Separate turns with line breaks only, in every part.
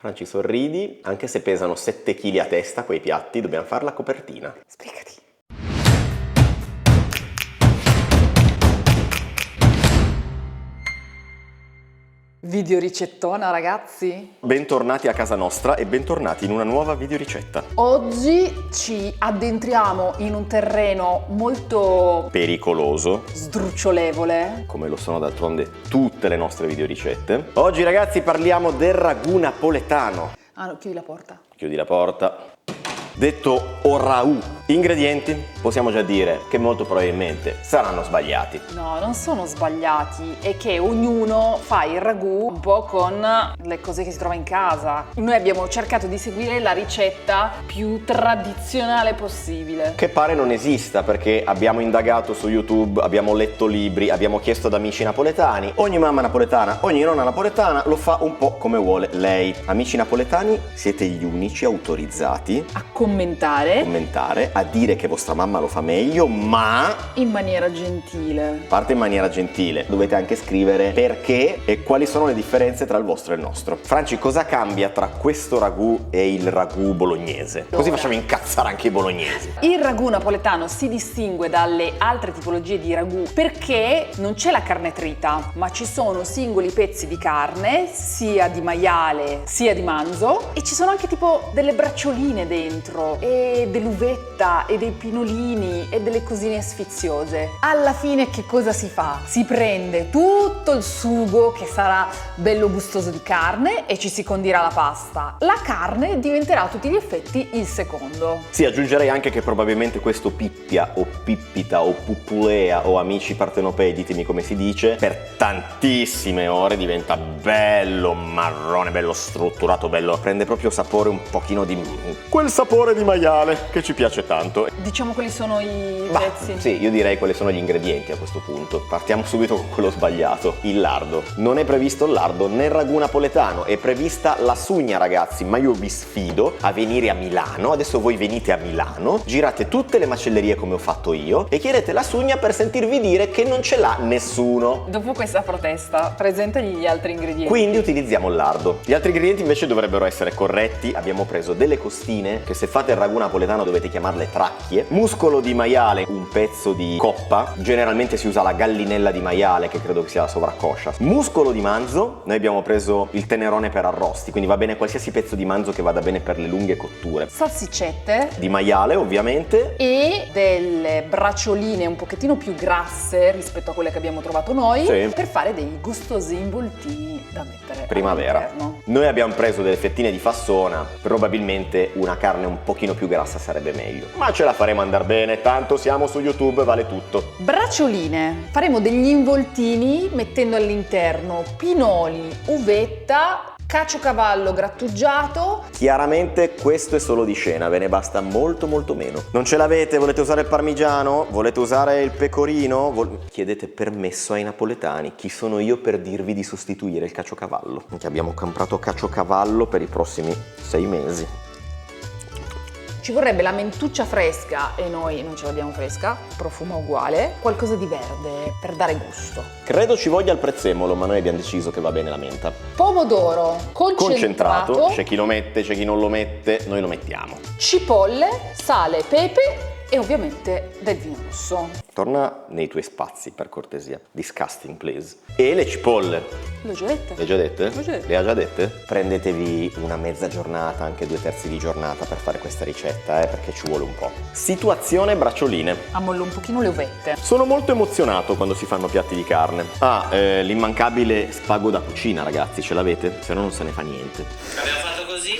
Franci, sorridi, anche se pesano 7 kg a testa quei piatti, dobbiamo fare la copertina.
Sbrigati. Videoricettona, ragazzi?
Bentornati a casa nostra e bentornati in una nuova videoricetta.
Oggi ci addentriamo in un terreno molto
Pericoloso,
sdrucciolevole.
come lo sono d'altronde tutte le nostre videoricette. Oggi, ragazzi, parliamo del ragù napoletano.
Ah no, chiudi la porta.
Chiudi la porta. Detto oraù. Ingredienti, possiamo già dire che molto probabilmente saranno sbagliati.
No, non sono sbagliati, è che ognuno fa il ragù un po' con le cose che si trova in casa. Noi abbiamo cercato di seguire la ricetta più tradizionale possibile.
Che pare non esista, perché abbiamo indagato su YouTube, abbiamo letto libri, abbiamo chiesto ad amici napoletani. Ogni mamma napoletana, ogni nonna napoletana lo fa un po' come vuole lei. Amici napoletani, siete gli unici autorizzati
A commentare
a dire che vostra mamma lo fa meglio, ma
in maniera gentile.
parte in maniera gentile. Dovete anche scrivere perché e quali sono le differenze tra il vostro e il nostro. Franci, cosa cambia tra questo ragù e il ragù bolognese? Così
Allora,
facciamo incazzare anche i bolognesi.
il ragù napoletano si distingue dalle altre tipologie di ragù perché non c'è la carne trita, ma ci sono singoli pezzi di carne, sia di maiale sia di manzo, e ci sono anche tipo delle braccioline dentro, e dell'uvetta, e dei pinolini, e delle cosine sfiziose. Alla fine che cosa si fa? Si prende tutto il sugo, che sarà bello gustoso di carne, e ci si condirà la pasta. La carne diventerà a tutti gli effetti il secondo.
Sì, aggiungerei anche che probabilmente questo pippia o pippita o pupulea o amici partenopei, ditemi come si dice, per tantissime ore diventa bello marrone, bello strutturato, bello, prende proprio sapore un pochino di quel sapore di maiale che ci piace tanto.
Diciamo quali sono i pezzi.
Sì, io direi quali sono gli ingredienti a questo punto. Partiamo subito con quello sbagliato, il lardo. Non è previsto il lardo nel ragù napoletano, è prevista la sugna, ragazzi, ma io vi sfido a venire a Milano. Adesso voi venite a Milano, girate tutte le macellerie come ho fatto io e chiedete la sugna per sentirvi dire che non ce l'ha nessuno.
Dopo questa protesta, presentagli gli altri ingredienti.
Quindi utilizziamo il lardo. Gli altri ingredienti invece dovrebbero essere corretti. Abbiamo preso delle costine, che se fate il ragù napoletano dovete chiamarle tracchie, muscolo di maiale, un pezzo di coppa, generalmente si usa la gallinella di maiale, che credo che sia la sovraccoscia, muscolo di manzo, noi abbiamo preso il tenerone per arrosti, quindi va bene qualsiasi pezzo di manzo che vada bene per le lunghe cotture,
Salsiccette
di maiale ovviamente,
e delle braccioline un pochettino più grasse rispetto a quelle che abbiamo trovato noi,
Sì.
per fare dei gustosi involtini da mettere
primavera.
all'interno.
Noi abbiamo preso delle fettine di fassona, probabilmente una carne un pochino più grassa sarebbe meglio, ma ce la faremo andare bene, tanto siamo su YouTube, vale tutto.
Braccioline. Faremo degli involtini mettendo all'interno pinoli, uvetta, caciocavallo grattugiato.
Chiaramente questo è solo di scena, ve ne basta molto molto meno. Non ce l'avete? Volete usare il parmigiano? Volete usare il pecorino? Chiedete permesso ai napoletani. Chi sono io per dirvi di sostituire il caciocavallo? Che abbiamo comprato caciocavallo per i prossimi 6 mesi.
Ci vorrebbe la mentuccia fresca, e noi non ce l'abbiamo fresca, profuma uguale, qualcosa di verde per dare gusto.
Credo ci voglia il prezzemolo, ma noi abbiamo deciso che va bene la menta.
Pomodoro concentrato,
C'è chi lo mette, c'è chi non lo mette, noi lo mettiamo.
cipolle, sale, pepe e ovviamente del vino rosso.
Torna nei tuoi spazi, per cortesia. Disgusting, please. E le cipolle.
L'ho già dette?
Le hai già dette?
L'ho già dette.
Le ha già dette? Prendetevi una mezza giornata, anche 2/3 di giornata per fare questa ricetta, perché ci vuole un po'. Situazione braccioline.
Ammollo un pochino le uvette.
Sono molto emozionato quando si fanno piatti di carne. L'immancabile spago da cucina, ragazzi, ce l'avete? Se no non se ne fa niente.
Abbiamo fatto così,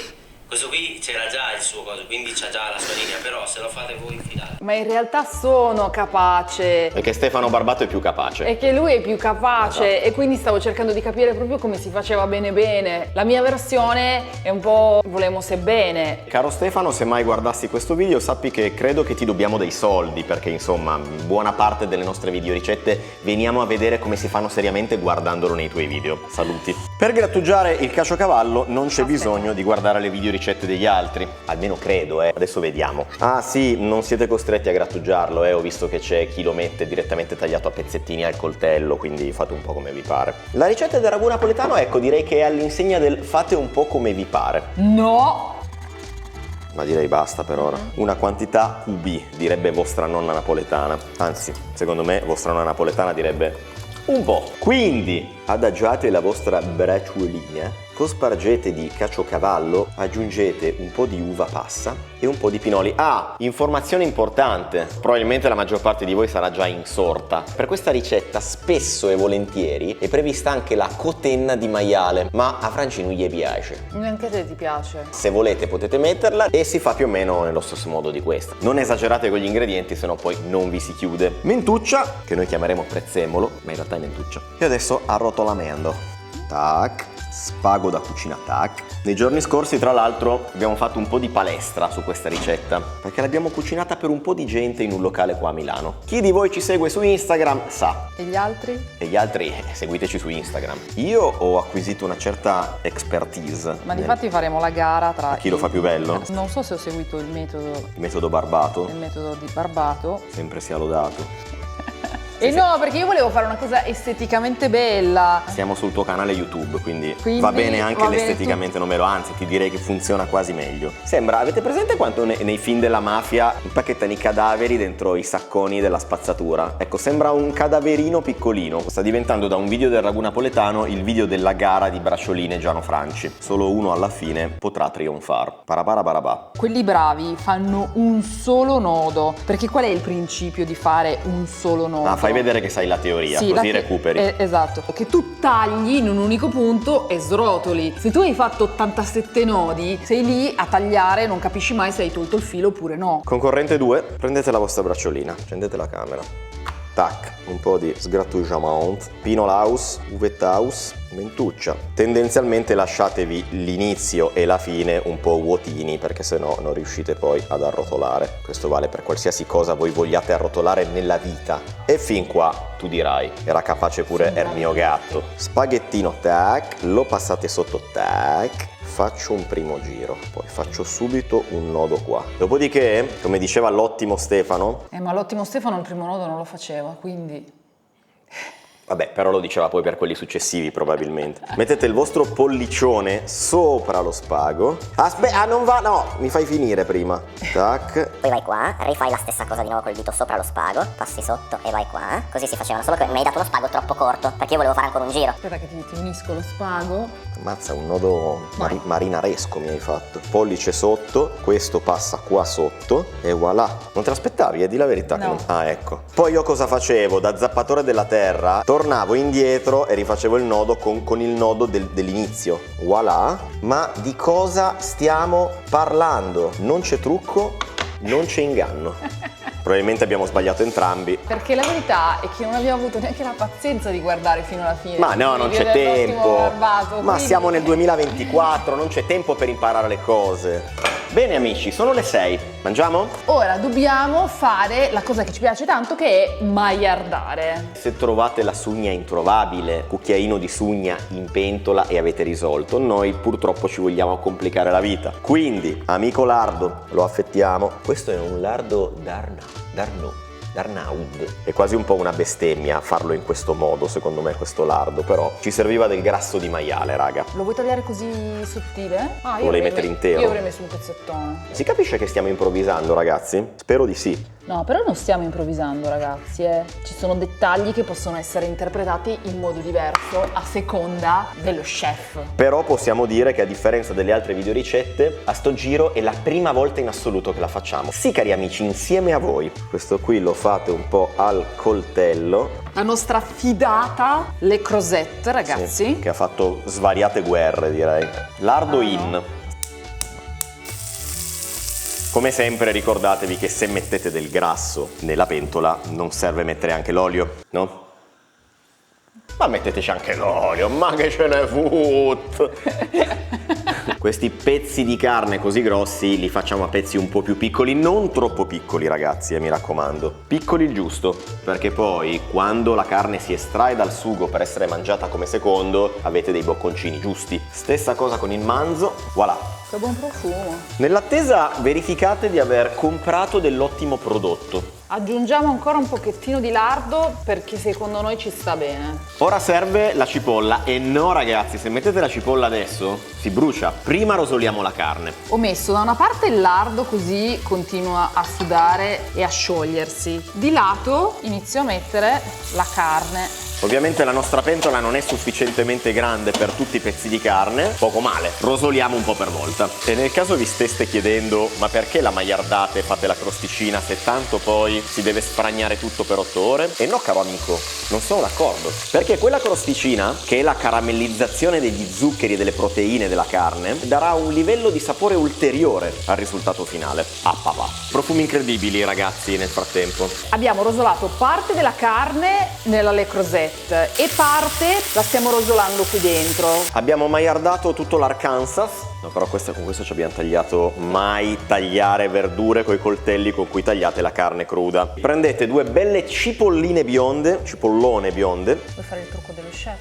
questo qui c'era già il suo coso, quindi c'ha già la sua linea, però se lo fate voi fidate.
Ma in realtà sono capace.
Perché Stefano Barbato è più capace.
E che lui è più capace,
Esatto.
e quindi stavo cercando di capire proprio come si faceva bene bene. La mia versione è un po' volemo se bene.
Caro Stefano, se mai guardassi questo video sappi che credo che ti dobbiamo dei soldi, perché insomma buona parte delle nostre videoricette veniamo a vedere come si fanno seriamente guardandolo nei tuoi video. Saluti. Per grattugiare il caciocavallo non c'è bisogno di guardare le videoricette degli altri, almeno credo, Adesso vediamo. Ah sì, non siete costretti a grattugiarlo, Ho visto che c'è chi lo mette direttamente tagliato a pezzettini al coltello, quindi fate un po' come vi pare. La ricetta del ragù napoletano, ecco, direi che è all'insegna del fate un po' come vi pare.
No!
Ma direi basta per ora. Una quantità QB, direbbe vostra nonna napoletana. Anzi, secondo me vostra nonna napoletana direbbe un po'. Quindi adagiate la vostra bracciolina, cospargete di caciocavallo, aggiungete un po' di uva passa e un po' di pinoli. Ah, informazione importante, probabilmente la maggior parte di voi sarà già insorta. Per questa ricetta spesso e volentieri è prevista anche la cotenna di maiale, ma a Franci non gli piace.
Neanche a te ti piace.
Se volete potete metterla e si fa più o meno nello stesso modo di questa. Non esagerate con gli ingredienti, sennò poi non vi si chiude. Mentuccia, che noi chiameremo prezzemolo, ma in realtà è mentuccia. E adesso arrotolamento. Tac. Spago da cucina tac. Nei giorni scorsi, tra l'altro, abbiamo fatto un po' di palestra su questa ricetta, perché l'abbiamo cucinata per un po' di gente in un locale qua a Milano. Chi di voi ci segue su Instagram sa.
E gli altri?
E gli altri seguiteci su Instagram. Io ho acquisito una certa expertise.
Ma difatti faremo la gara tra
chi lo fa più bello?
Non so se ho seguito il
metodo Barbato.
Il metodo di Barbato.
Sempre sia lodato.
E no, perché io volevo fare una cosa esteticamente bella.
Siamo sul tuo canale YouTube, quindi va bene anche l'esteticamente numero, anzi ti direi che funziona quasi meglio. Sembra, avete presente quanto nei film della mafia impacchettano i cadaveri dentro i sacconi della spazzatura? Ecco, sembra un cadaverino piccolino. Sta diventando da un video del ragù napoletano il video della gara di Bracioline Giano Franci. Solo uno alla fine potrà trionfare. Parapara.
Quelli bravi fanno un solo nodo, perché qual è il principio di fare un solo nodo?
Fai vedere che sai la teoria,
sì,
così recuperi.
Esatto, che tu tagli in un unico punto e srotoli. Se tu hai fatto 87 nodi, sei lì a tagliare, non capisci mai se hai tolto il filo oppure no.
Concorrente 2, prendete la vostra bracciolina, accendete la camera. Tac, un po' di sgrattugiamento, pinolaus, uvettaus, mentuccia. Tendenzialmente lasciatevi l'inizio e la fine un po' vuotini, perché sennò non riuscite poi ad arrotolare. Questo vale per qualsiasi cosa voi vogliate arrotolare nella vita. E fin qua tu dirai, era capace pure il mio gatto. Spaghettino, tac, lo passate sotto, tac. Faccio un primo giro, poi faccio subito un nodo qua. Dopodiché, come diceva l'ottimo Stefano...
Ma l'ottimo Stefano il primo nodo non lo faceva, quindi...
Vabbè, però lo diceva poi per quelli successivi probabilmente. Mettete il vostro pollicione sopra lo spago. Aspetta, non va, no, mi fai finire prima. Tac.
Poi vai qua, rifai la stessa cosa di nuovo col dito sopra lo spago, passi sotto e vai qua. Così si facevano, solo che mi hai dato uno spago troppo corto, perché io volevo fare ancora un giro.
Aspetta che ti unisco lo spago.
Ammazza, un nodo marinaresco mi hai fatto. Pollice sotto, questo passa qua sotto e voilà. Non te l'aspettavi, di la verità?
No.
Ah, ecco. Poi io cosa facevo? Da zappatore della terra tornavo indietro e rifacevo il nodo con il nodo dell'inizio. Voilà. Ma di cosa stiamo parlando? Non c'è trucco, non c'è inganno. Probabilmente abbiamo sbagliato entrambi.
Perché la verità è che non abbiamo avuto neanche la pazienza di guardare fino alla fine.
Ma no, non c'è tempo.
Barbato,
Ma
quindi...
siamo nel 2024, non c'è tempo per imparare le cose. Bene amici, sono le 6. Mangiamo?
Ora dobbiamo fare la cosa che ci piace tanto, che è maiardare.
Se trovate la sugna introvabile, cucchiaino di sugna in pentola e avete risolto, noi purtroppo ci vogliamo complicare la vita. Quindi, amico lardo, lo affettiamo. Questo è un lardo Darnaud. È quasi un po' una bestemmia farlo in questo modo, secondo me, questo lardo, però ci serviva del grasso di maiale, raga.
Lo vuoi tagliare così sottile?
Lo volevi mettere intero?
Io avrei messo un pezzettone.
Si capisce che stiamo improvvisando, ragazzi? Spero di sì.
No, però non stiamo improvvisando, ragazzi, Ci sono dettagli che possono essere interpretati in modo diverso a seconda dello chef.
Però possiamo dire che a differenza delle altre videoricette, a sto giro è la prima volta in assoluto che la facciamo. Sì, cari amici, insieme a voi. Questo qui lo fate un po' al coltello.
La nostra fidata Le Creuset, ragazzi.
Sì, che ha fatto svariate guerre, direi. Lardo in. Come sempre ricordatevi che se mettete del grasso nella pentola non serve mettere anche l'olio, no? Ma metteteci anche l'olio, ma che ce ne foot! Questi pezzi di carne così grossi li facciamo a pezzi un po' più piccoli, non troppo piccoli ragazzi, mi raccomando. Piccoli il giusto, perché poi quando la carne si estrae dal sugo per essere mangiata come secondo, avete dei bocconcini giusti. Stessa cosa con il manzo, voilà.
Che buon profumo.
Nell'attesa verificate di aver comprato dell'ottimo prodotto.
Aggiungiamo ancora un pochettino di lardo perché secondo noi ci sta bene.
Ora serve la cipolla e no ragazzi, se mettete la cipolla adesso si brucia. Prima rosoliamo la carne.
Ho messo da una parte il lardo così continua a sudare e a sciogliersi. Di lato inizio a mettere la carne.
Ovviamente la nostra pentola non è sufficientemente grande per tutti i pezzi di carne, poco male, rosoliamo un po' per volta. E nel caso vi steste chiedendo ma perché la magliardate e fate la crosticina se tanto poi si deve sfragnare tutto per 8 ore? E no caro amico, non sono d'accordo. Perché quella crosticina, che è la caramellizzazione degli zuccheri e delle proteine della carne, darà un livello di sapore ulteriore al risultato finale. Ah papà. Profumi incredibili ragazzi nel frattempo.
Abbiamo rosolato parte della carne nella Le Creuset e parte la stiamo rosolando qui dentro.
Abbiamo maillardato tutto l'Arkansas. No, però con questo ci abbiamo tagliato. Mai tagliare verdure coi coltelli con cui tagliate la carne cruda. Prendete 2 belle cipollone bionde.
Vuoi fare il trucco dello chef?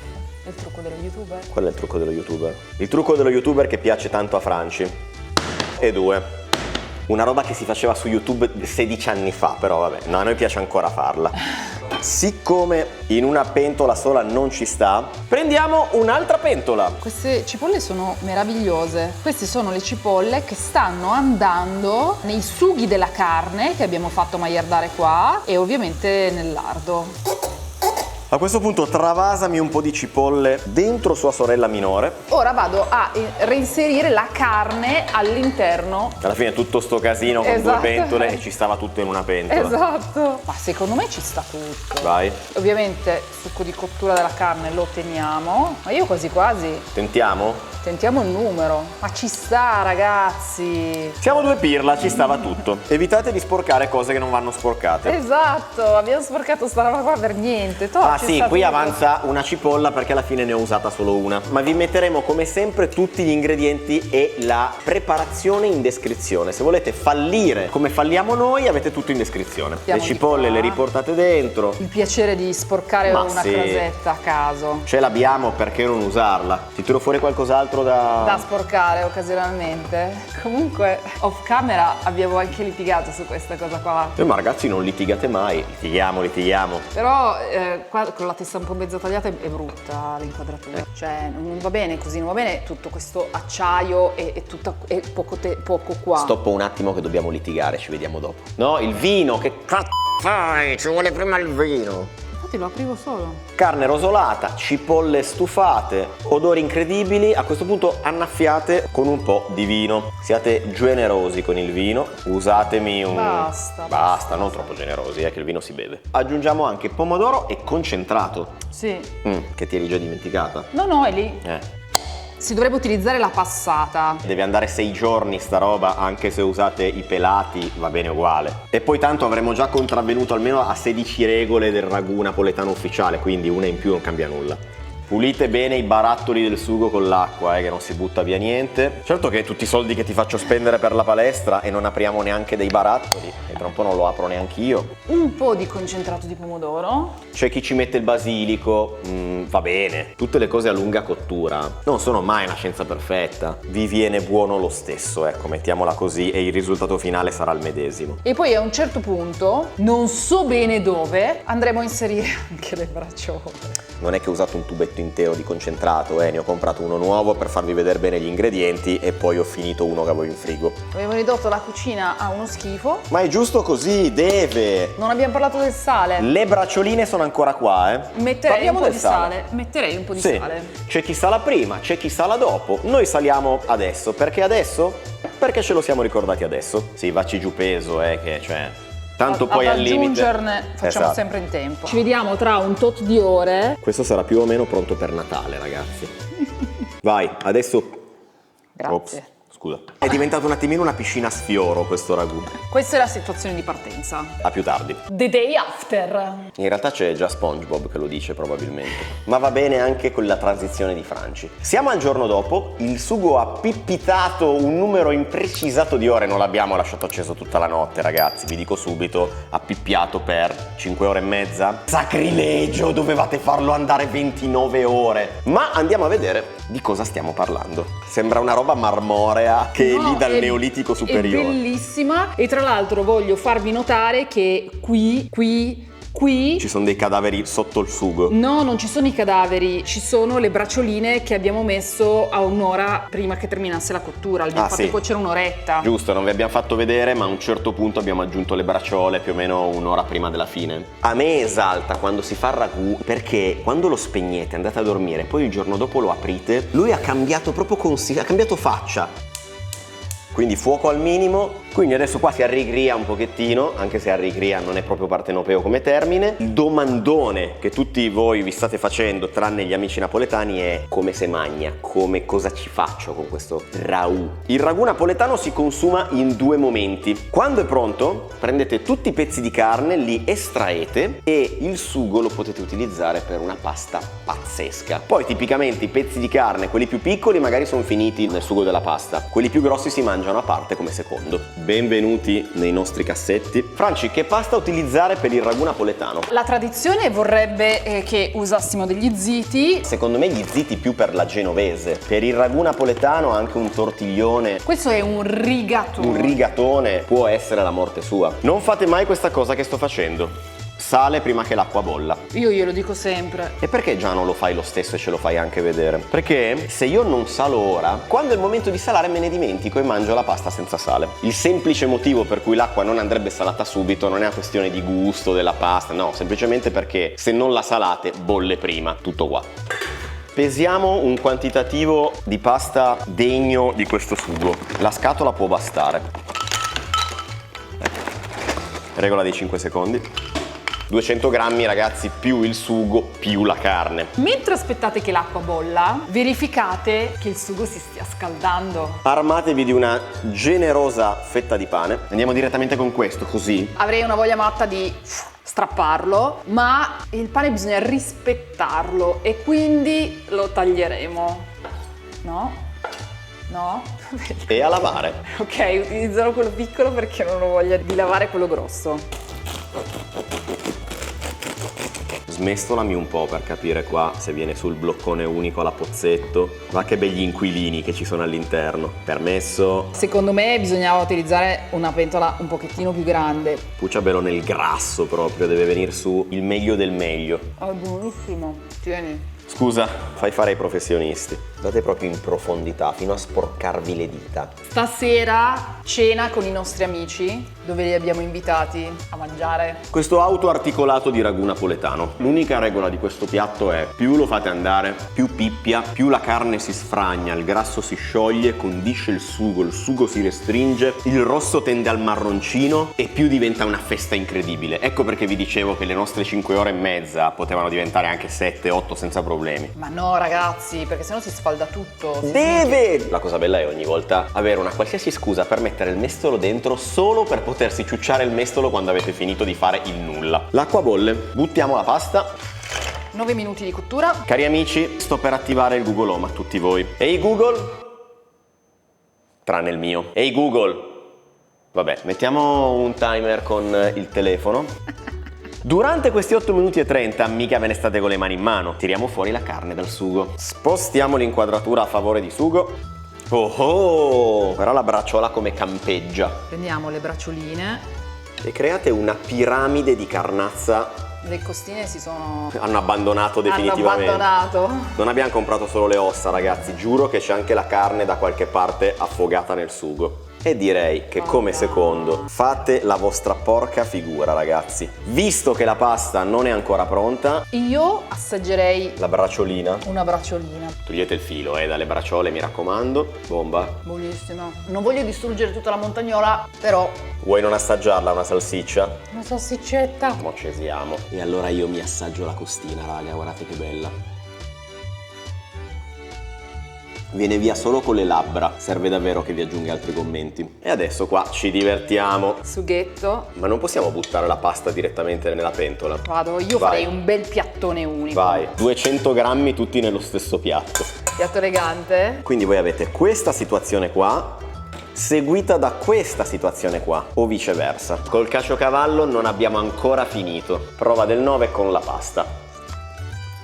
Il trucco dello youtuber?
Qual è il trucco dello youtuber? Il trucco dello youtuber che piace tanto a Franci. E 2. Una roba che si faceva su YouTube 16 anni fa, però vabbè, no, a noi piace ancora farla. Siccome in una pentola sola non ci sta, prendiamo un'altra pentola.
Queste cipolle sono meravigliose. Queste sono le cipolle che stanno andando nei sughi della carne che abbiamo fatto magliardare qua e ovviamente nel lardo.
A questo punto travasami un po' di cipolle dentro sua sorella minore.
Ora vado a reinserire la carne all'interno.
Alla fine tutto sto casino con 2
Esatto.
pentole e ci stava tutto in una pentola.
Esatto. Ma secondo me ci sta tutto.
Vai.
Ovviamente il succo di cottura della carne lo teniamo, ma io quasi quasi tentiamo il numero. Ma ci sta ragazzi.
Siamo 2 pirla, ci stava tutto. Evitate di sporcare cose che non vanno sporcate.
Esatto, abbiamo sporcato sta roba qua per niente.
Ah sì, qui avanza una cipolla perché alla fine ne ho usata solo una. Ma vi metteremo come sempre tutti gli ingredienti e la preparazione in descrizione. Se volete fallire come falliamo noi, avete tutto in descrizione.
Mettiamo
Le cipolle le riportate dentro.
Il piacere di sporcare
Ma
una
sì.
crosetta a caso.
Ce l'abbiamo, perché non usarla? Ti tiro fuori qualcos'altro
Da sporcare occasionalmente. Comunque, off camera abbiamo anche litigato su questa cosa qua.
Ma ragazzi non litigate mai. Litighiamo.
Però qua con la testa un po' mezzo tagliata è brutta l'inquadratura. Cioè non va bene così, non va bene tutto questo acciaio e poco qua.
Stoppo un attimo che dobbiamo litigare, ci vediamo dopo. No, il vino, che cazzo fai? Ci vuole prima il vino.
Infatti lo aprivo solo.
Carne rosolata, cipolle stufate, odori incredibili. A questo punto annaffiate con un po' di vino. Siate generosi con il vino. Usatemi un... Basta, non troppo generosi, che il vino si beve. Aggiungiamo anche pomodoro e concentrato.
Sì.
Che ti eri già dimenticata.
No, è lì. Si dovrebbe utilizzare la passata.
Deve andare 6 giorni sta roba, anche se usate i pelati va bene uguale. E poi tanto avremo già contravvenuto almeno a 16 regole del ragù napoletano ufficiale, quindi una in più non cambia nulla. Pulite bene i barattoli del sugo con l'acqua, che non si butta via niente. Certo che tutti i soldi che ti faccio spendere per la palestra e non apriamo neanche dei barattoli, e tra un po' non lo apro neanche io.
Un po' di concentrato di pomodoro.
C'è chi ci mette il basilico, va bene. Tutte le cose a lunga cottura non sono mai una scienza perfetta. Vi viene buono lo stesso, ecco, mettiamola così, e il risultato finale sarà il medesimo.
E poi a un certo punto, non so bene dove, andremo a inserire anche le bracciole.
Non è che ho usato un tubetto intero di concentrato, ne ho comprato uno nuovo per farvi vedere bene gli ingredienti e poi ho finito uno che avevo in frigo.
Abbiamo ridotto la cucina a uno schifo.
Ma è giusto così, deve!
Non abbiamo parlato del sale.
Le braccioline sono ancora qua,
Metterei un po' di sale. Metterei un po' di
Sì.
sale.
C'è chi sala prima, c'è chi sala dopo. Noi saliamo adesso. Perché adesso? Perché ce lo siamo ricordati adesso. Sì, vacci giù peso, che cioè... Tanto poi al limite.
aggiungerne facciamo
Esatto.
sempre in tempo. Ci vediamo tra un tot di ore.
Questo sarà più o meno pronto per Natale, ragazzi. Vai, adesso...
Grazie.
Ops, Scusa. È diventato un attimino una piscina a sfioro questo ragù.
Questa è la situazione di partenza.
A più tardi.
The day after.
In realtà c'è già SpongeBob che lo dice probabilmente. Ma va bene anche con la transizione di Franci. Siamo al giorno dopo, il sugo ha pippitato un numero imprecisato di ore, non l'abbiamo lasciato acceso tutta la notte ragazzi, vi dico subito, ha pippiato per 5 ore e mezza. Sacrilegio, dovevate farlo andare 29 ore. Ma andiamo a vedere di cosa stiamo parlando. Sembra una roba marmorea che è lì dal Neolitico superiore.
È bellissima e tra l'altro voglio farvi notare che qui
ci sono dei cadaveri sotto il sugo.
no, non ci sono i cadaveri, ci sono le braccioline che abbiamo messo a un'ora prima che terminasse la cottura. Abbiamo fatto
sì.
cuocere un'oretta.
Giusto, non vi abbiamo fatto vedere, ma a un certo punto abbiamo aggiunto le bracciole più o meno un'ora prima della fine. A me esalta quando si fa il ragù, perché quando lo spegnete, andate a dormire, poi il giorno dopo lo aprite, lui ha cambiato proprio ha cambiato faccia. Quindi fuoco al minimo, quindi adesso qua si arrigria un pochettino, anche se arrigria non è proprio partenopeo come termine. Il domandone che tutti voi vi state facendo, tranne gli amici napoletani, è come se magna, cosa ci faccio con questo ragù. Il ragù napoletano si consuma in 2 momenti. Quando è pronto, prendete tutti i pezzi di carne, li estraete e il sugo lo potete utilizzare per una pasta pazzesca. Poi tipicamente i pezzi di carne, quelli più piccoli magari sono finiti nel sugo della pasta, quelli più grossi si mangiano a parte come secondo. Benvenuti nei nostri cassetti. Franci, che pasta utilizzare per il ragù napoletano?
La tradizione vorrebbe che usassimo degli ziti.
Secondo me gli ziti più per la genovese. Per il ragù napoletano anche un tortiglione.
Questo è un rigatone.
Un rigatone può essere la morte sua. Non fate mai questa cosa che sto facendo. Sale prima che l'acqua bolla.
Io glielo dico sempre.
E perché già non lo fai lo stesso e ce lo fai anche vedere? Perché se io non salo ora, quando è il momento di salare me ne dimentico e mangio la pasta senza sale. Il semplice motivo per cui l'acqua non andrebbe salata subito non è una questione di gusto della pasta, no, semplicemente perché se non la salate bolle prima, tutto qua. Pesiamo un quantitativo di pasta degno di questo sugo. La scatola può bastare. Regola dei 5 secondi. 200 grammi ragazzi, più il sugo più la carne.
Mentre aspettate che l'acqua bolla, verificate che il sugo si stia scaldando.
Armatevi di una generosa fetta di pane. Andiamo direttamente con questo, così.
Avrei una voglia matta di strapparlo, ma il pane bisogna rispettarlo e quindi lo taglieremo. No? No?
E a lavare.
Ok, utilizzerò quello piccolo perché non ho voglia di lavare quello grosso.
Smestolami un po' per capire qua se viene sul bloccone unico alla pozzetto. Ma che begli inquilini che ci sono all'interno. Permesso.
Secondo me bisognava utilizzare una pentola un pochettino più grande.
Pucciabelo nel grasso proprio, deve venire su il meglio del meglio.
È buonissimo, tieni.
Scusa, fai fare ai professionisti. Andate proprio in profondità, fino a sporcarvi le dita.
Stasera cena con i nostri amici, dove li abbiamo invitati a mangiare.
Questo autoarticolato di ragù napoletano. L'unica regola di questo piatto è: più lo fate andare, più pippia, più la carne si sfragna, il grasso si scioglie, condisce il sugo si restringe, il rosso tende al marroncino e più diventa una festa incredibile. Ecco perché vi dicevo che le nostre 5 ore e mezza potevano diventare anche 7-8 senza problemi.
Ma no ragazzi, perché sennò si sfalda tutto.
Deve! La cosa bella è ogni volta avere una qualsiasi scusa per mettere il mestolo dentro solo per potersi ciucciare il mestolo quando avete finito di fare il nulla. L'acqua bolle, buttiamo la pasta.
9 minuti di cottura.
Cari amici, sto per attivare il Google Home a tutti voi. Ehi Google? Tranne il mio. Ehi Google? Vabbè, mettiamo un timer con il telefono. Durante questi 8 minuti e 30 mica ve ne state con le mani in mano. Tiriamo fuori la carne dal sugo. Spostiamo l'inquadratura a favore di sugo. Oh, però la bracciola come campeggia.
Prendiamo le braccioline.
E create una piramide di carnazza.
Le costine
hanno abbandonato definitivamente.
Hanno abbandonato.
Non abbiamo comprato solo le ossa ragazzi, giuro che c'è anche la carne da qualche parte affogata nel sugo. E direi che come secondo fate la vostra porca figura ragazzi. Visto che la pasta non è ancora pronta,
io assaggerei
la bracciolina.
una bracciolina.
Togliete il filo dalle bracciole, mi raccomando. Bomba.
Buonissima. Non voglio distruggere tutta la montagnola, però
Vuoi non assaggiarla una salsiccia?
una salsiccetta.
Mo' ci siamo. E allora io mi assaggio la costina raga, guardate che bella. viene via solo con le labbra. Serve davvero che vi aggiunga altri commenti. E adesso qua ci divertiamo.
Sughetto.
Ma non possiamo buttare la pasta direttamente nella pentola.
Vado, io
Vai.
farei un bel piattone unico.
Vai, 200 grammi tutti nello stesso piatto.
Piatto elegante.
Quindi voi avete questa situazione qua seguita da questa situazione qua, o viceversa. Col caciocavallo non abbiamo ancora finito. Prova del 9 con la pasta.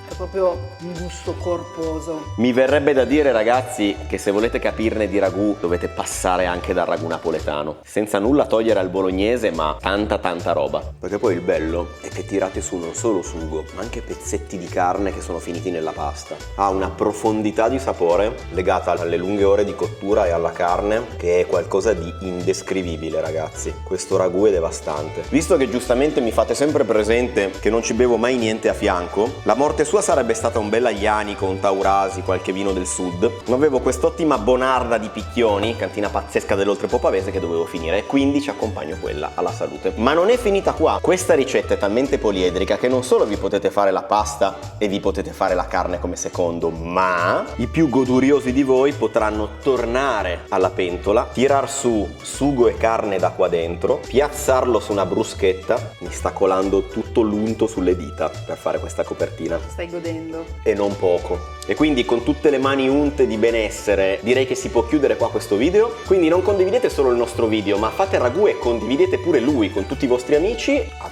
È proprio un gusto corposo.
Mi verrebbe da dire, ragazzi, che se volete capirne di ragù dovete passare anche dal ragù napoletano, senza nulla togliere al bolognese, ma tanta roba. Perché poi il bello è che tirate su non solo sugo, ma anche pezzetti di carne che sono finiti nella pasta. Ha una profondità di sapore legata alle lunghe ore di cottura e alla carne che è qualcosa di indescrivibile, ragazzi. Questo ragù è devastante. Visto che giustamente mi fate sempre presente che non ci bevo mai niente a fianco, la morte sua sarebbe stata un bel Aglianico, un Taurasi, qualche vino del sud, ma avevo quest'ottima Bonarda di Picchioni, cantina pazzesca dell'Oltrepo Pavese, che dovevo finire, e quindi ci accompagno quella alla salute. Ma non è finita qua. Questa ricetta è talmente poliedrica che non solo vi potete fare la pasta e vi potete fare la carne come secondo, ma i più goduriosi di voi potranno tornare alla pentola, tirar su sugo e carne da qua dentro, piazzarlo su una bruschetta. Mi sta colando tutto l'unto sulle dita per fare questa copertina.
Stai godendo.
E non poco. E quindi con tutte le mani unte di benessere direi che si può chiudere qua questo video. Quindi non condividete solo il nostro video, ma fate ragù e condividete pure lui con tutti i vostri amici. A